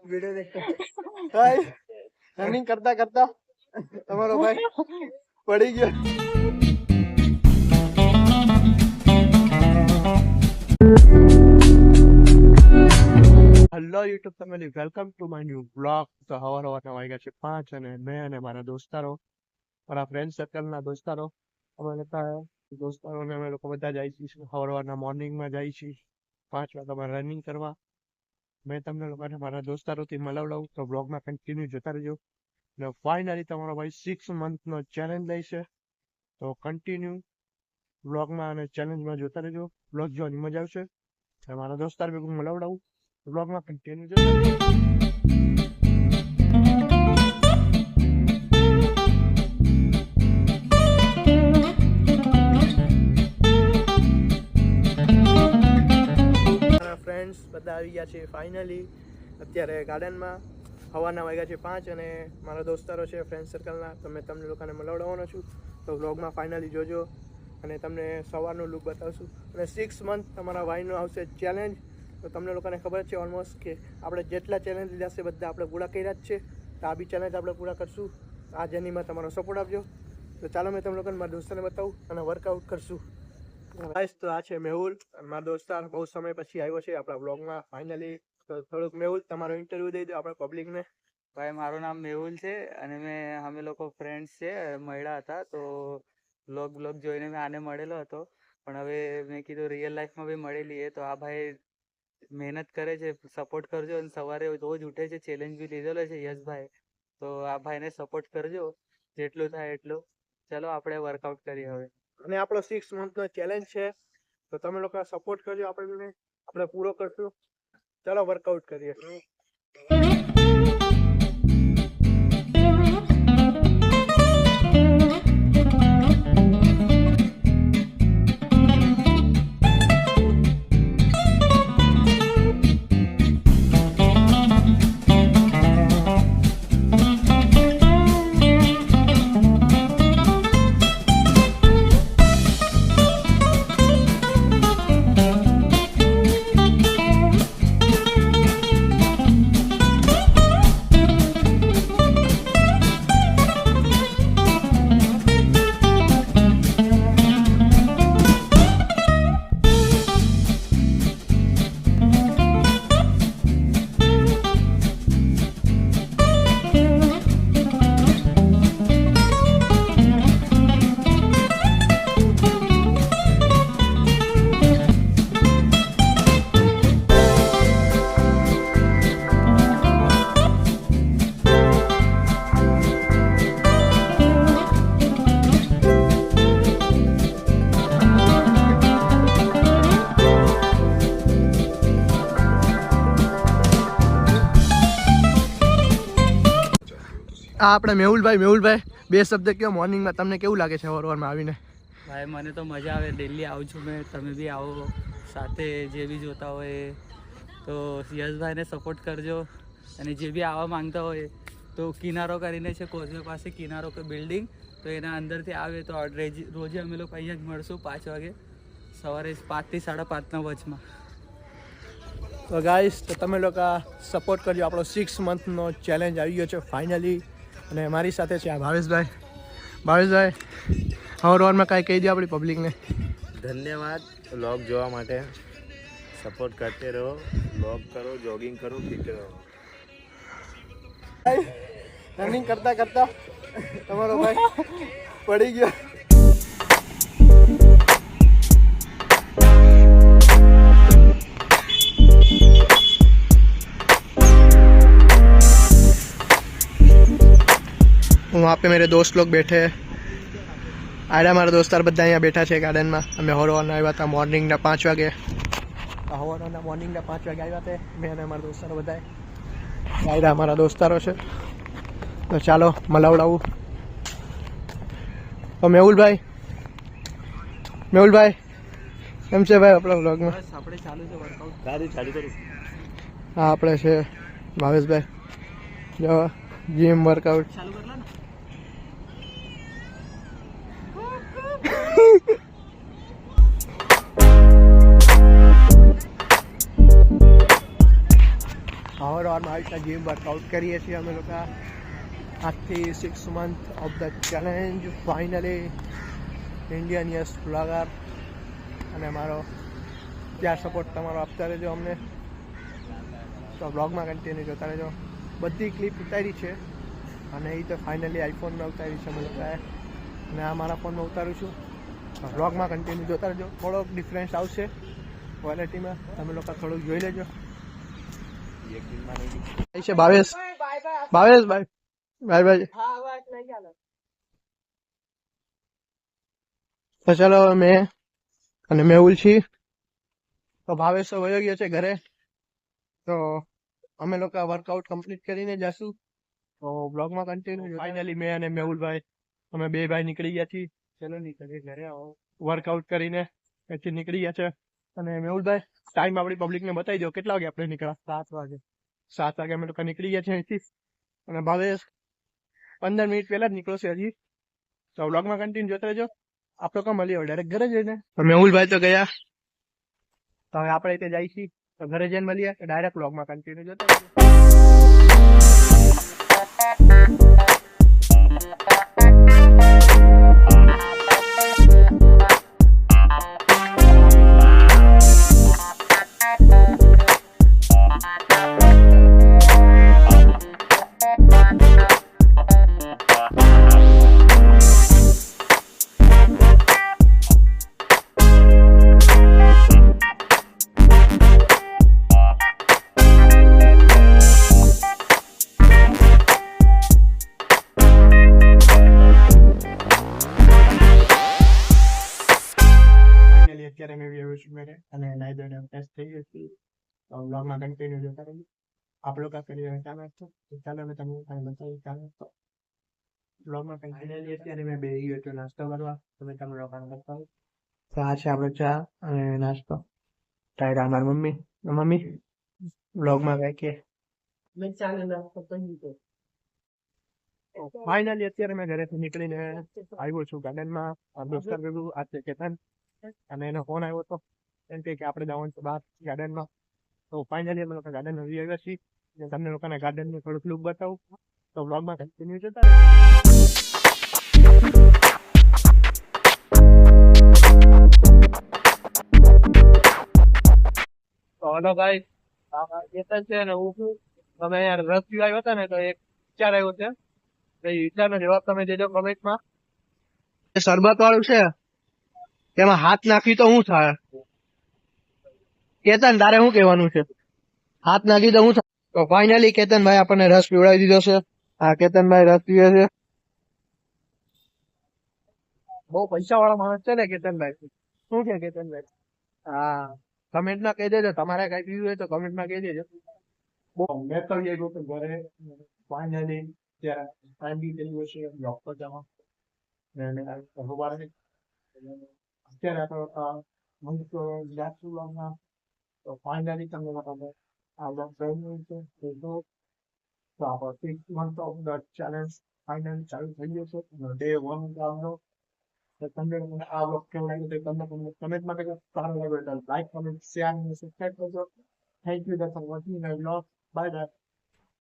Video દેખતા ભાઈ running કરતા કરતા તમારો ભાઈ પડી ગયો. Hello YouTube family, welcome to my new blog. તો સવારના વાગ્યા છે 5 અને મેં અને મારા દોસ્તારો, મારા ફ્રેન્ડ સર્કલના દોસ્તારો, અમે લોકો બધા જાય છીએ સવારના મોર્નિંગમાં જાય છીએ 5 વાગ્યામાં રનિંગ કરવા. મેં તમને લોકોને મારા દોસ્તારોથી મળવડાવું તો બ્લોગમાં કન્ટિન્યુ જોતા રહેજો. અને ફાઇનલી તમારો ભાઈ 6 મંથનો ચેલેન્જ લઈશે, તો કન્ટિન્યુ બ્લોગમાં અને ચેલેન્જમાં જોતા રહેજો. બ્લોગ જોવાની મજા આવશે. મારા દોસ્તાર ભેગું મળવડાવું, બ્લોગમાં કન્ટિન્યુ જોતા રહેજો. ફ્રેન્ડ્સ બધા આવી ગયા છે ફાઇનલી અત્યારે ગાર્ડનમાં. સવારના વાગ્યા છે 5 અને મારા દોસ્તારો છે ફ્રેન્ડ સર્કલના, તો મેં તમને લોકોને મળવડાવવાનો છું. તો વ્લોગમાં ફાઇનલી જોજો અને તમને સવારનું લુક બતાવશું. અને 6 મંથ તમારા ભાઈનો આવશે ચેલેન્જ. તો તમને લોકોને ખબર છે ઓલમોસ્ટ કે આપણે જેટલા ચેલેન્જ લીધા છે બધા આપણે પૂરા કર્યા જ છે. તો આ બી ચેલેન્જ આપણે પૂરા કરશું. આ જર્નીમાં તમારો સપોર્ટ આપજો. તો ચાલો મેં તમને લોકોને મારા દોસ્તારને બતાવું અને વર્કઆઉટ કરશું. તો આ છે મેહુલ, મારો દોસ્તાર બહુ સમય પછી આવ્યો છે આપણા બ્લોગમાં ફાઇનલી. તો થોડુંક મેહુલ તમારો ઇન્ટરવ્યુ દઈ દો આપણે પબ્લિકને. ભાઈ મારું નામ મેહુલ છે અને અમે લોકો ફ્રેન્ડ્સ છે, મળ્યા હતા. તો બ્લોગ જોઈને મેં આને મળેલો હતો, પણ હવે મેં કીધું રિયલ લાઈફમાં બી મળેલી એ. તો આ ભાઈ મહેનત કરે છે, સપોર્ટ કરજો. અને સવારે રોજ ઉઠે છે, ચેલેન્જ બી લીધેલો છે યશભાઈ. તો આ ભાઈને સપોર્ટ કરજો જેટલું થાય એટલું. ચલો આપણે વર્કઆઉટ કરીએ હવે. અને આપણો 6 મંથનો ચેલેન્જ છે, તો તમે લોકો સપોર્ટ કરજો. આપણે પૂરો કરશું. ચાલો વર્કઆઉટ કરીએ. આપણે મેહુલભાઈ બે શબ્દ કયો. મોર્નિંગમાં તમને કેવું લાગે છે સવારમાં આવીને? ભાઈ મને તો મજા આવે, ડેલી આવું છું મેં. તમે બી આવો સાથે, જે બી જોતા હોય તો યશભાઈને સપોર્ટ કરજો. અને જે બી આવવા માંગતા હોય તો કિનારો કરીને છે કોઝવે પાસે, કિનારો કે બિલ્ડિંગ, તો એના અંદરથી આવે તો રોજે અમે લોકો અહીંયા જ મળશું 5 વાગે સવારે, 5 થી 5:30 વચમાં. તો ગાઈસ, તો તમે લોકો સપોર્ટ કરજો. આપણો 6 મંથનો ચેલેન્જ આવી ગયો છે ફાઇનલી. અને મારી સાથે છે આ ભાવેશભાઈ. સવારમાં કાંઈ કહી દો આપણી પબ્લિકને. ધન્યવાદ વ્લોગ જોવા માટે. સપોર્ટ કરતે રહો, વ્લોગ કરો, જોગિંગ કરો, ફિટ રહો. રનિંગ કરતા કરતા તમારો ભાઈ પડી ગયો. वहाँ पे मेरे दोस्त लोग बैठे हैं. आया मारा दोस्तार બધા અહીંયા બેઠા છે ગાર્ડનમાં. અમે હવારના આવ્યા હતા મોર્નિંગના 5 વાગે. મોર્નિંગના 5 વાગે આવ્યા હતા મેં અને મારા દોસ્તારો બધા. આયરા મારા દોસ્તારો છે, તો ચાલો મળવડાવું. તો મેહુલભાઈ કેમ છે ભાઈ આપણા વ્લોગમાં? આપણે ચાલુ છે વર્કઆઉટ. ચાલુ કરું. હા, આપણે છે ભાવેશભાઈ. જો જીમ વર્કઆઉટ ચાલુ કરલા ને. અવારવારમાં આવી રીતના જીમ વર્કઆઉટ કરીએ છીએ અમે લોકો. આજથી 6 month of the challenge finally Indian yes blogger. અને મારો પ્યાર સપોર્ટ તમારો આપતા રહેજો અમને. તો બ્લોગમાં કન્ટિન્યુ જોતા રહેજો. બધી ક્લિપ ઉતારી છે અને એ તો ફાઇનલી આઈફોનમાં ઉતારી છે અમે લોકોએ, અને આ મારા ફોનમાં ઉતારું છું. બ્લોગમાં કન્ટિન્યુ જોતા રહેજો. થોડોક ડિફરન્સ આવશે ક્વોલિટીમાં, તમે લોકો થોડુંક જોઈ લેજો. છે ભાવેશ ભાઈ ભાઈ. તો ચલો મેં અને મેહુલ છીએ. તો ભાવેશ તો વયો ગયો છે ઘરે. તો અમે લોકો વર્કઆઉટ કમ્પ્લીટ કરીને જશું. તો બ્લોગમાં કન્ટિન્યુ. ફાઇનલી મેં અને મેહુલભાઈ અમે બે ભાઈ નીકળી ગયા છીએ. ચલો નીકળીએ ઘરે. આવો વર્કઆઉટ કરીને પછી નીકળી ગયા છે. અને મેહુલભાઈ ટાઈમ આપણી પબ્લિકને બતાવી દો, કેટલા વાગે આપણે નીકળ્યા? 7 વાગે. 7 વાગે અમે લોકો નીકળી ગયા છે અહીંથી. અને ભાવેશ 15 મિનિટ પહેલા જ નીકળશે હજી. તો બ્લોગમાં કન્ટિન્યુ જોતા રહેજો. આપણે તો મળીએ હવે ડાયરેક્ટ ઘરે જઈને. તો મેહુલભાઈ તો ગયા, તો હવે આપણે ત્યાં જઈએ છીએ. તો ઘરે જઈને મળીએ ડાયરેક્ટ બ્લોગમાં કન્ટિન્યુ જોતા રહેજો. અત્યારે મેં આવ્યો છું મેરે અને નાઈ ધોઈને ટેસ્ટ થઈ ગયો છે. તો બ્લોગમાં કન્ટિન્યુ જોતા રહેજો. આપ લોકો કરી ચા નાસ્તો. ચાલો મેં તમને બતાવી ચા નાસ્તો. બ્લોગમાં કન્ટિન્યુ. અત્યારે મેં બેસી ગયો છું નાસ્તો કરવા. તમે તમને લોકોને બતાવો. તો આ છે આપણો ચા અને નાસ્તો. ટાયરા મારી મમ્મી બ્લોગમાં કઈ કે મેં ચા ને નાસ્તો કરી દીધો. ફાઇનલી અત્યારે મેં ઘરેથી નીકળીને આવ્યો છું ગાર્ડનમાં. દોસ્તાર ભેગું આ છે કેતન, અને એનો ફોન આવ્યો હતો એમ કે આપણે જવાનું છે બહાર ગાર્ડનમાં. તો ફાઇનલી અમે લોકો ગાર્ડનમાં આવી આવ્યા છીએ. તમને લોકોને ગાર્ડનનું થોડુંક લુક બતાવું. તો બ્લોગમાં કન્ટિન્યુ જતા રહેજો. તો હલો ભાઈ, કેતન છે ને હું છું. તમે યાર રસ પીવા આવ્યા હતા ને, તો એક વિચાર આવ્યો છે. એ વિચારનો જવાબ તમે દેજો કમેન્ટમાં. શરબત વાળું છે તેમાં હાથ નાખી તો શું થાય? કેતન તારે શું કહેવાનું છે? હાથ નાખી તો શું થાય? તો ફાઇનલી કેતનભાઈ આપણને રસ પીવડાવી દીધો છે. હા, કેતનભાઈ રસ પીવે છે. બહુ પૈસા વાળા માણસ છે ને કેતનભાઈ. શું છે કેતનભાઈ? હા, કમેન્ટમાં કહી દેજો. તમારે કઈ પીવું હોય તો કમેન્ટમાં કહી દેજો. બહુ મેં તો આવ્યો હતો ઘરે. ફાઇનલી ત્યારે ટાઈમ બી થઈ ગયો છે ડોક્ટર જવા. અત્યારે આપણે તો ફાઇનલી તમને બતાવો આ બ્લોગ જોઈ છે. તો આપણો 6 month of the challenge finally ચાલુ થઈ ગયો છે. ડે 1 આપણો. તો તમને આ બ્લોગ કેવો લાગ્યો તે તમને કમેન્ટમાં કહેજો. સારો લાગ્યો તો લાઈક, કમેન્ટ, શેર અને સબસ્ક્રાઇબ કરજો. Thank you for watching my blog. Bye bye.